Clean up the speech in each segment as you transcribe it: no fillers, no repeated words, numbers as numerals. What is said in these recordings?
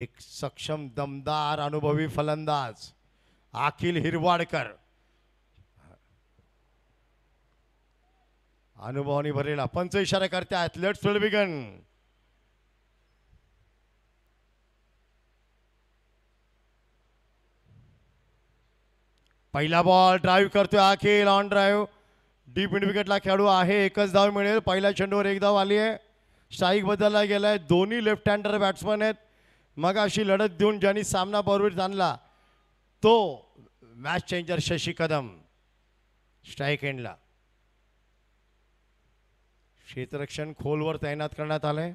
एक सक्षम दमदार अनुभवी फलंदाज अखिल हिरवाडकर, अनुभवाने भरलेला पंच इशारा करतायत. Let's will begin. पहिला बॉल ड्राईव्ह करतोय Akhil, on drive. Deep mid विकेटला खेळू आहे, एकच धाव मिळेल. पहिल्या चेंडूवर एक धाव आली आहे. स्ट्राईक बदलला गेलाय. दोन्ही लेफ्ट हँडर बॅट्समन आहेत. मग अशी लढत देऊन ज्यांनी सामना बरोबर आणला तो match changer Shashi Kadam. Strike एंडला क्षेत्ररक्षण खोलवर तैनात करण्यात आलंय.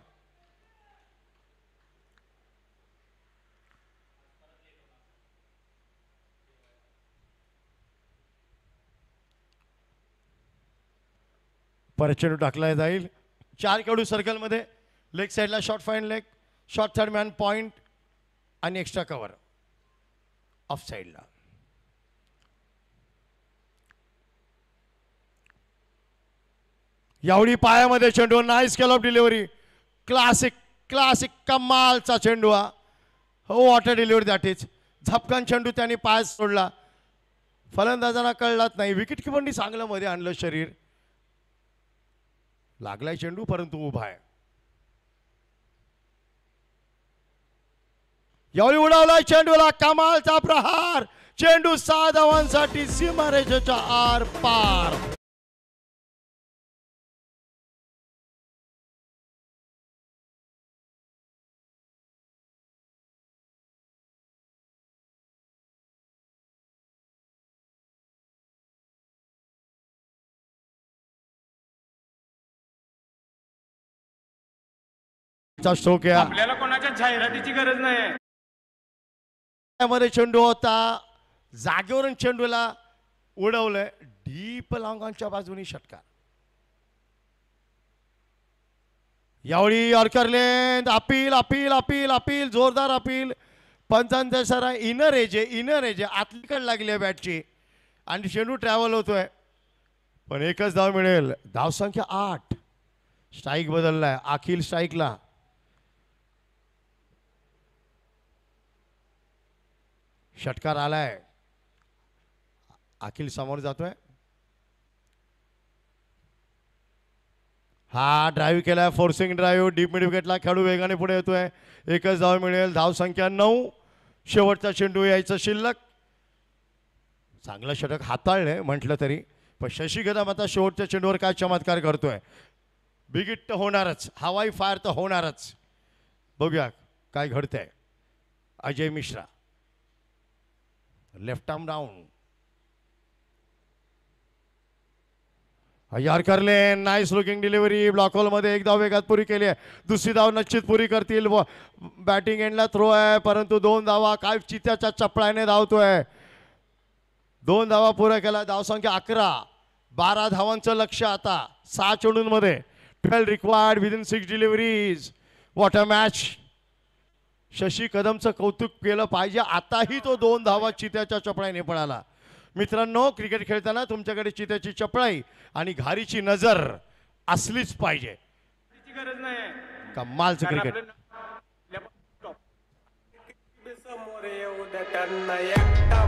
परत चेंडू टाकला जाईल. 4 खेळाडू सर्कलमध्ये. लेग साईडला short fine leg, short third man point आणि एक्स्ट्रा कव्हर ऑफ साईडला. यावडी पायामध्ये चेंडू, nice scale of delivery. Classic classic कमालचा चेंडू हा. हो, वॉटर डिलिव्हरी दॅट इज. झपकन चेंडू त्यांनी पाय सोडला. फलंदाजांना कळलाच नाही. विकेट किपरनी चांगलं मध्ये आणलं शरीर. लागलाय चेंडू परंतु उभा आहे. यावेळी उडवलाय चेंडूला, कमालचा प्रहार. चेंडू 6 धावांसाठी सीमारेषेच्या आर पार. स्ट्रोक आहे. आपल्याला कोणाच्या जाहिरातीची गरज नाही. मध्ये चेंडू होता, जागेवरून चेंडूला उडवलंय. डीप लॉंगांच्या बाजूनी षटकार. यावेळी yorker length, appeal appeal appeal appeal, जोरदार अपील. पंचांचा सरा इनर एज आहे, इनर एज आहे. आतलीकडे लागली आहे बॅटची आणि चेंडू ट्रॅव्हल होतोय, पण एकच धाव मिळेल. धावसंख्या 8. स्ट्राईक बदललाय अखिल स्ट्राईकला. षटकार आलाय. अखिल समोर जातोय. हा ड्राईव्ह केलाय, फोर्सिंग ड्राईव्ह. डीप मिड विकेटला खेळू वेगाने पुढे येतोय. एकच धाव मिळेल. धावसंख्या 9. शेवटचा चेंडू यायचं शिल्लक. चांगलं षटक हाताळलंय म्हटलं तरी, पण शशी कदम आता शेवटच्या चेंडूवर काय चमत्कार करतोय. बिग हिट तर होणारच, हवाई फायर तर होणारच. बघूया काय घडतंय. Ajay Mishra, left arm down. Yorker lane, nice looking delivery. Block hole मध्ये एक धाव वेगात पुरी केली आहे. दुसरी धाव निश्चित पुरी करतील. बॅटिंग एंडला थ्रो आहे, परंतु 2 धावा. काय चित्याच्या चपळाने धावतोय. 2 धावा पुऱ्या केला. धावसंख्या 11. 12 धावांचं लक्ष आता 6 चेंडूंमध्ये. 12 required within 6 deliveries. What a match. Shashi कदमचं कौतुक केलं पाहिजे. आताही तो 2 धावा चित्याच्या चपळाईने पळाला. मित्रांनो, क्रिकेट खेळताना तुमच्याकडे चित्याची चपळाई आणि घारीची नजर असलीच पाहिजे. गरज नाही. कमालचं क्रिकेट. समोर येऊ द्या त्यांना एकटा.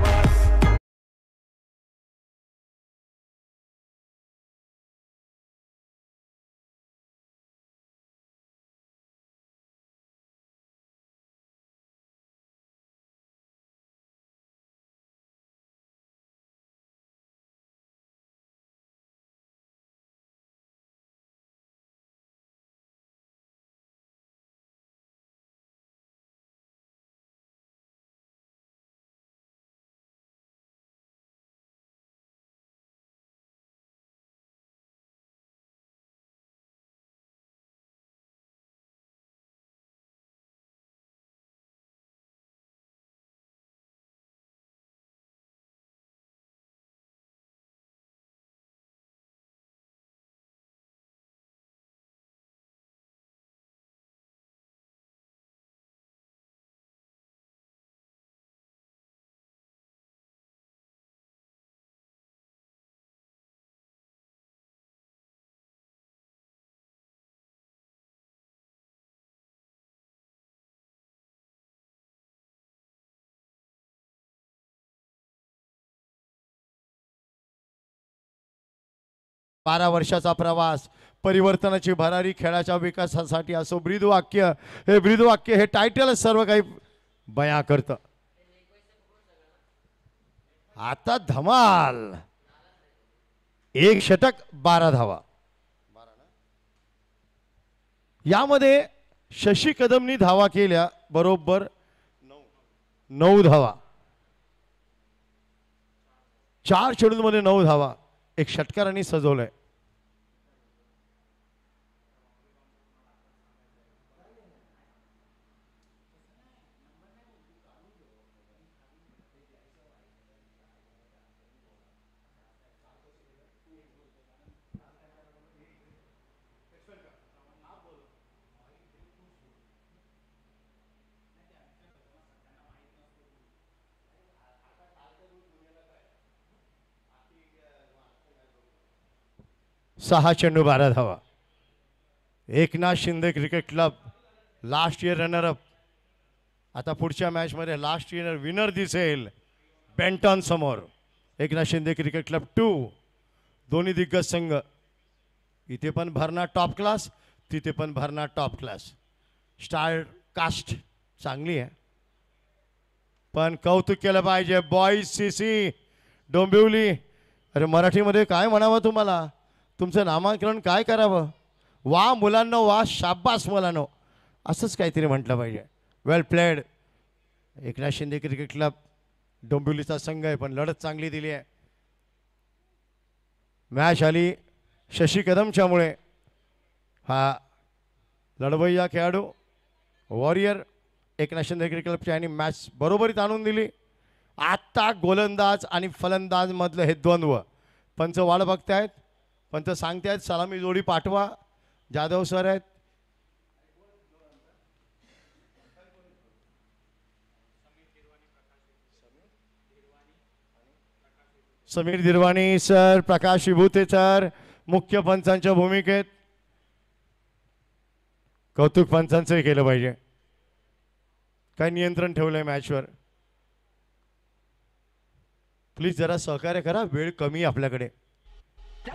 12 वर्षाचा प्रवास, परिवर्तनाची भरारी, खेळाच्या विकासासाठी असो ब्रीदवाक्य, हे ब्रीदवाक्य हे टायटल सर्व काही बया करतं. आता धमाल, 1 षटक 12 धावा. यामध्ये शशी कदमनी धावा केल्या बरोबर 9 धावा. 4 चेंडूंमध्ये 9 धावा. एक षटकारांनी सजवलंय. सहा चेंडू 12 धावा. Eknath Shinde cricket club last year runner-up. आता पुढच्या मॅचमध्ये लास्ट इयर विनर दिसेल बेंटॉन समोर. Eknath Shinde cricket club 2. दोन्ही दिग्गज संघ. इथे पण भरणा टॉप क्लास, तिथे पण भरणा टॉप क्लास. स्टार कास्ट चांगली आहे, पण कौतुक केलं पाहिजे बॉईज CC डोंबिवली. अरे मराठीमध्ये काय म्हणावं तुम्हाला, तुमचं नामांकन काय करावं. वा मुलांनो वा, शाबास मुलांनो, असंच काहीतरी म्हटलं पाहिजे. Well played. Eknath Shinde cricket club डोंबिवलीचा संघ आहे, पण लढत चांगली दिली आहे. मॅच आली शशी कदमच्यामुळे. हा लढवय्या खेळाडू वॉरियर एकनाथ शिंदे क्रिकेट क्लबची आणि मॅच बरोबरीत आणून दिली. आत्ता गोलंदाज आणि फलंदाज मधलं हे द्वंद्व. पंच वाढ बघतायत, पंच सांगतायत सलामी जोडी पाठवा. जाधव सर आहेत. समीर दिरवाणी सर, प्रकाश विभूते सर मुख्य पंचांच्या भूमिकेत. कौतुक पंचांचंही केलं पाहिजे. काय नियंत्रण ठेवलंय मॅचवर. प्लीज जरा सहकार्य करा, वेळ कमी आहे आपल्याकडे,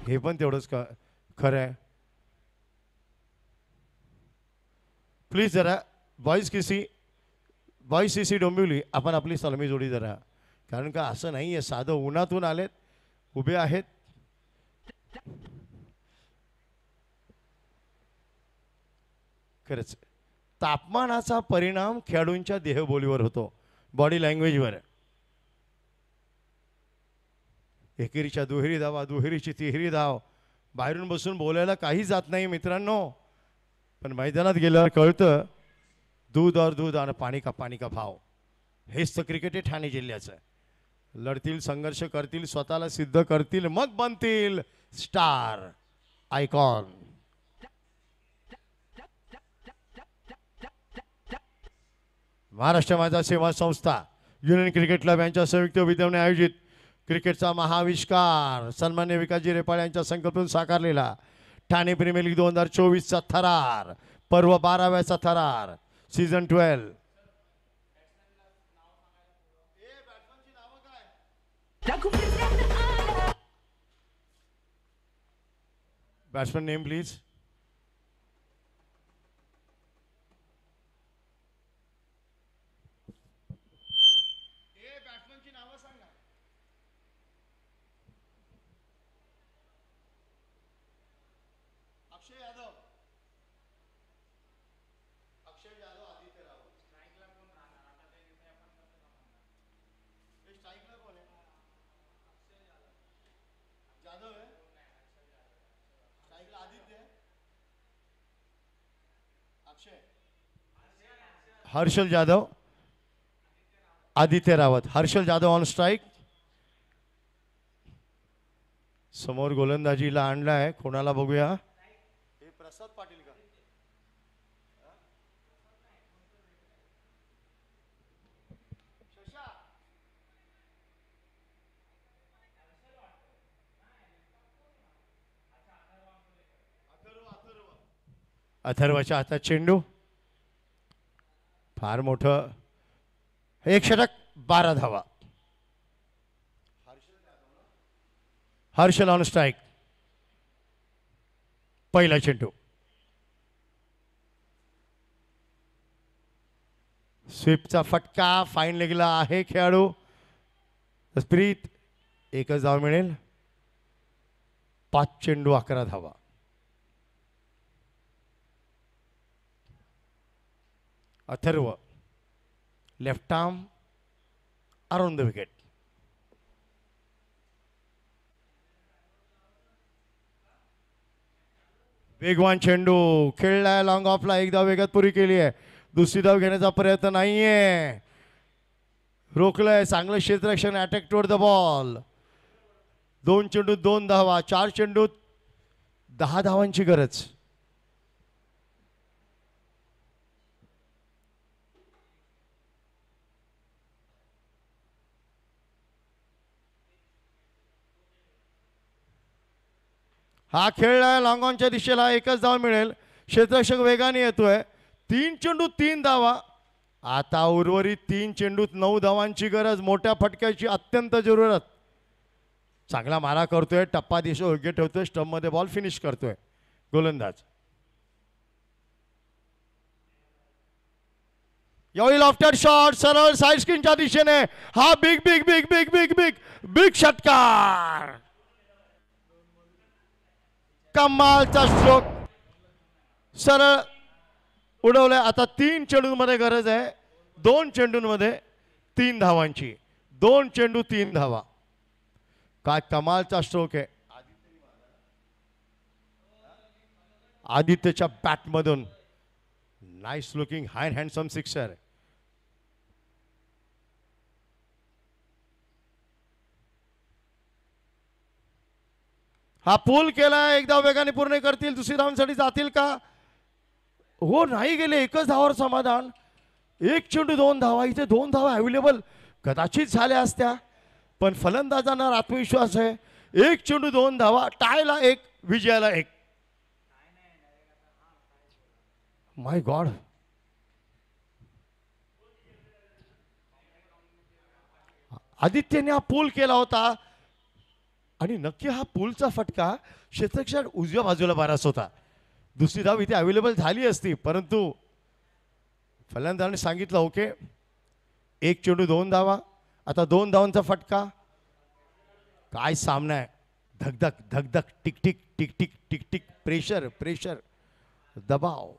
हे पण तेवढंच खरं आहे. प्लीज जरा बॉईज CC डोंबिवली आपण आपली सलामी जोडी जरा, कारण का असं नाही आहे साधं उन्हातून आलेत, उभे आहेत. खरंच तापमानाचा परिणाम खेळाडूंच्या देहबोलीवर होतो, बॉडी लँग्वेजवर. एकेरीच्या दुहेरी धावा, दुहेरीची तिहेरी धाव. बाहेरून बसून बोलायला काही जात नाही मित्रांनो, पण मैदानात गेल्यावर कळतं दूध और दूध आणि पाणी का भाव. हेच तर क्रिकेट आहे ठाणे जिल्ह्याचं. लढतील, संघर्ष करतील, स्वतःला सिद्ध करतील, मग बनतील स्टार आयकॉन. महाराष्ट्र माझा सेवा संस्था, युनियन क्रिकेट क्लब यांच्या संयुक्त विद्यमाने आयोजित क्रिकेटचा महाविष्कार सन्मान्य विकासजी रेपाळ यांच्या संकल्पनेतून साकारलेला ठाणे प्रीमियर लीग 2024चा थरार पर्व 12व्याचा थरार season 12. Batsman name please. Harshal Jadhav, Aditya Rawat. Harshal Jadhav on strike. समोर गोलंदाजीला आणलाय, कोणाला बघूया. हे प्रसाद पाटील का. अथर्वच्या हातात चेंडू. फार मोठं. 1 षटक 12 धावा. Harshal on strike. पहिला चेंडू स्वीपचा फटका फाईन लेगला आहे खेळाडू स्प्रीत एकच धाव मिळेल 5 चेंडू 11 धावा Atharva left arm around the wicket वेगवान चेंडू खेळलाय लॉंग ऑफला एक धाव वेगात पुरी केली आहे दुसरी धाव घेण्याचा प्रयत्न नाहीये रोखलंय चांगलं क्षेत्ररक्षण अटॅक टुवर्ड द बॉल 2 चेंडू 2 धावा 4 चेंडू 10 धावांची गरज हा खेळलाय लॉंग ऑनच्या दिशेला एकच धाव मिळेल क्षेत्ररक्षक वेगाने येतोय 3 चेंडू 3 धावा आता उर्वरित 3 चेंडूत 9 धावांची गरज मोठ्या फटक्याची अत्यंत जरूरत चांगला मारा करतोय टप्पा दिशा योग्य ठेवतोय स्टंप मध्ये बॉल फिनिश करतोय गोलंदाज यावेळी लॉफ्टेड शॉट सरळ साइड स्क्रीनच्या दिशेने हा big big big big big big big षटकार कमालचा स्ट्रोक सरळ उडवलाय आता 3 चेंडूंमध्ये गरज आहे 2 चेंडूंमध्ये 3 धावांची 2 चेंडू 3 धावा काय कमालचा स्ट्रोक आहे आदित्यच्या बॅटमधून नाईस लुकिंग हाय हँडसम सिक्सर हा पूल केलाय एकदा वेगाने पूर्ण करतील दुसरी धावांसाठी जातील का हो नाही गेले एकच धावावर समाधान 1 चेंडू 2 धावा इथे 2 धावा अवेलेबल कदाचित झाल्या असत्या पण फलंदाजांना आत्मविश्वास आहे 1 चेंडू 2 धावा टायला 1 विजयाला 1 माय गॉड आदित्यने हा पूल केला होता आणि नक्की हा पूलचा फटका क्षेत्ररक्षक उजव्या बाजूला बारास होता दुसरी धाव इथे अवेलेबल झाली असती परंतु फलंदाजाने सांगितलं ओके 1 चेंडू 2 धावा आता 2 धावांचा फटका काय सामना आहे धकधक धकधक tick tick tick tick tick tick pressure pressure दबाव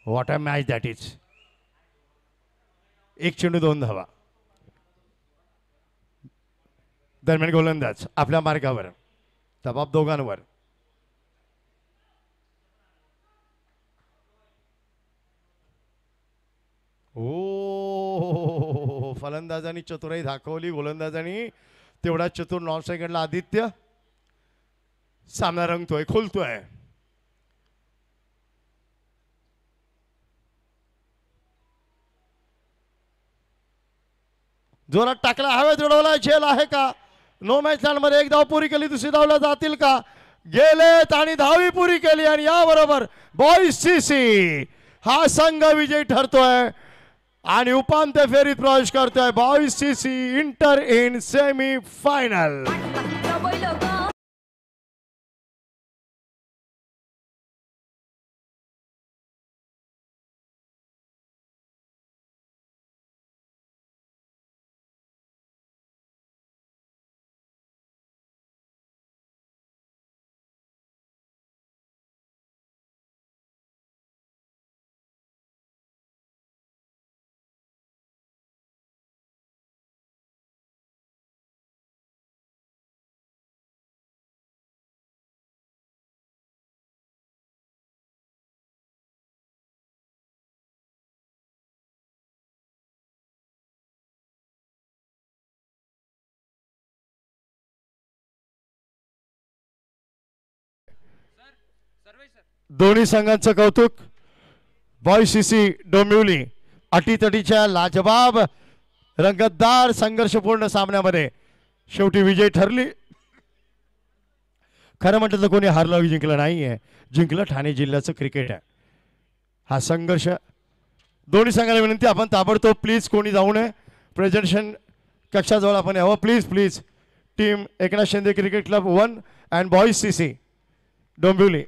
what a match that is 1 चेंडू 2 धावा दरम्यान गोलंदाज आपल्या मार्गावर दबाव दोघांवर ओ फलंदाजांनी चतुराई दाखवली गोलंदाजांनी तेवढा चतुर 9 सेकंडला आदित्य सामना रंगतोय खोलतोय जोरात टाकला हवेत उडवला झेल आहे का नो मॅच मध्ये 1 धाव पुरी केली दुसरी धावला जातील का गेलेत आणि धावी पुरी केली आणि याबरोबर बॉईज सीसी हा संघ विजयी ठरतोय आणि उपांत्य फेरीत प्रवेश करतोय boys CC inter in semi final दोन्ही संघांचं कौतुक बॉईज सीसी डोंबिवली अटीतटीच्या लाजवाब रंगतदार संघर्षपूर्ण सामन्यामध्ये शेवटी विजय ठरली खरं म्हटलं तर कोणी हारलं जिंकलं नाहीये जिंकलं ठाणे जिल्ह्याचं क्रिकेट आहे हा संघर्ष दोन्ही संघाला विनंती आपण ताबडतोब प्लीज कोणी जाऊ नये प्रेझेंटेशन कक्षाजवळ आपण यावं please please team Eknath Shinde cricket club 1 and boys CC Dombivli